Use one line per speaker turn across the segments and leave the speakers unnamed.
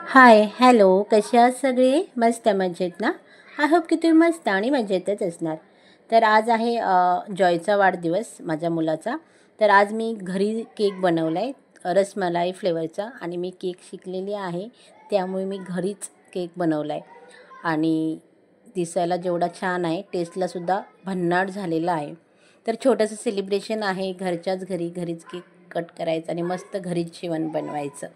हाय, hello, कसे आहात सगळे? मस्त मजेत ना? आय होप की तुम्ही मस्त आणि मजेतच असणार. तर आज आहे जॉयचा वाढदिवस माझ्या मुलाचा. तर आज मी घरी केक बनवला आहे, रसमलाई फ्लेवरचा, आणि मी केक शिकलेली आहे, त्यामुळे मी घरीच केक बनवला आहे. आणि दिसायला जेवढा छान आहे, टेस्टलासुद्धा भन्नाट झालेला आहे. तर छोटंसं सेलिब्रेशन आहे, घरच्याच घरी घरीच केक कट करायचं आणि मस्त घरीच जेवण बनवायचं.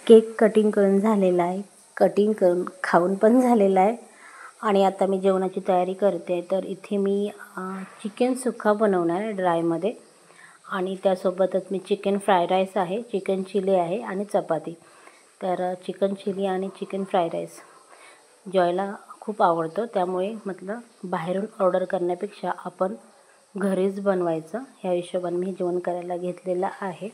केक कटिंग करून झालेला आहे, कटिंग करून खाऊन पण झालेला आहे. आणि आता मी जेवणाची तयारी करते. तर इथे मी चिकन सुक्का बनवणार आहे ड्रायमध्ये, आणि त्यासोबतच मी चिकन फ्राय राईस आहे, चिकन चिली आहे आणि चपाती. तर चिकन चिली आणि चिकन फ्राय राईस जॉयला खूप आवडतं, त्यामुळे म्हटलं बाहेरून ऑर्डर करण्यापेक्षा आपण घरीच बनवायचं, ह्या हिशोबाने मी जेवण करायला घेतलेलं आहे.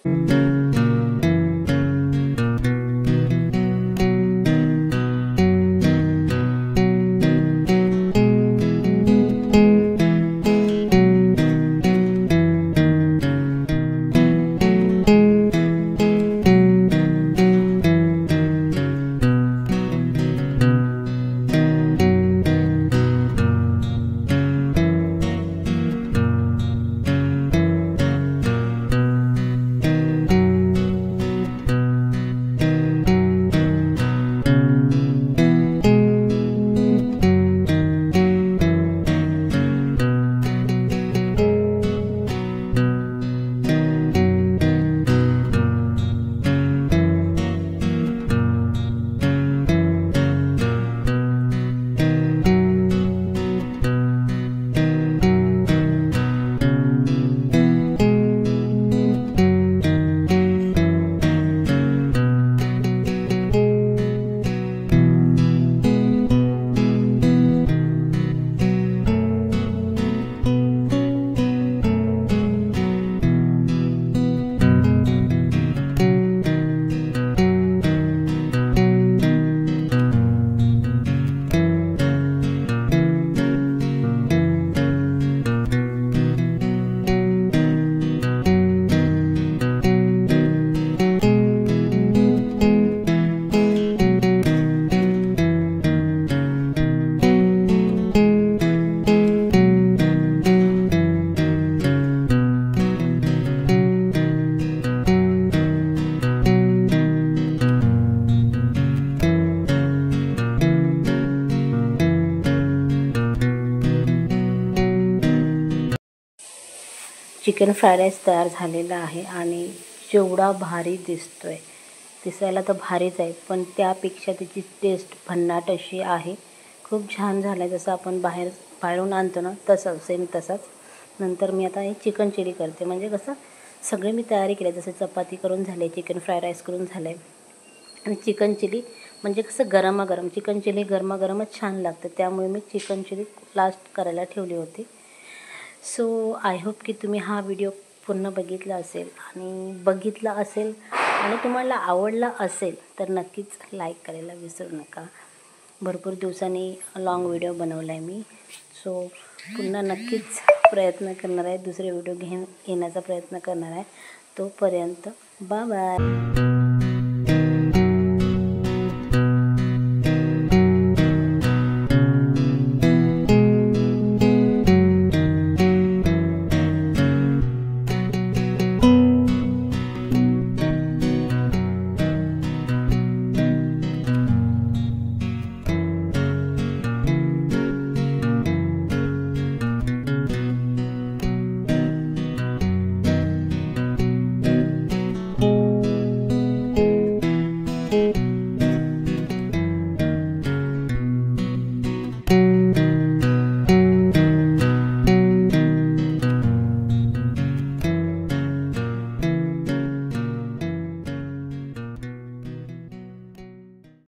चिकन फ्राय राईस तयार झालेला आहे आणि जेवढा भारी दिसतो आहे, दिसायला तर भारीच आहे, पण त्यापेक्षा त्याची टेस्ट भन्नाट अशी आहे. खूप छान झालं आहे, जसं आपण बाहेरून आणतो ना तसं, सेम तसंच. नंतर मी आता हे चिकन चिली करते, म्हणजे कसं सगळे मी तयारी केली, जसं चपाती करून झाले, चिकन फ्राय राईस करून झालं आहे, आणि चिकन चिली म्हणजे कसं गरमागरम, चिकन चिली गरमागरमच छान लागतं, त्यामुळे मी चिकन चिली लास्ट करायला ठेवली होती. सो आय होप की तुम्ही हा व्हिडिओ पूर्ण बघितला असेल आणि तुम्हाला आवडला असेल तर नक्कीच लाईक करायला विसरू नका. भरपूर दिवसांनी लॉंग व्हिडिओ बनवला आहे मी, सो पुन्हा नक्कीच प्रयत्न करणार आहे, दुसरे व्हिडिओ येण्याचा प्रयत्न करणार आहे. तोपर्यंत बाय बाय.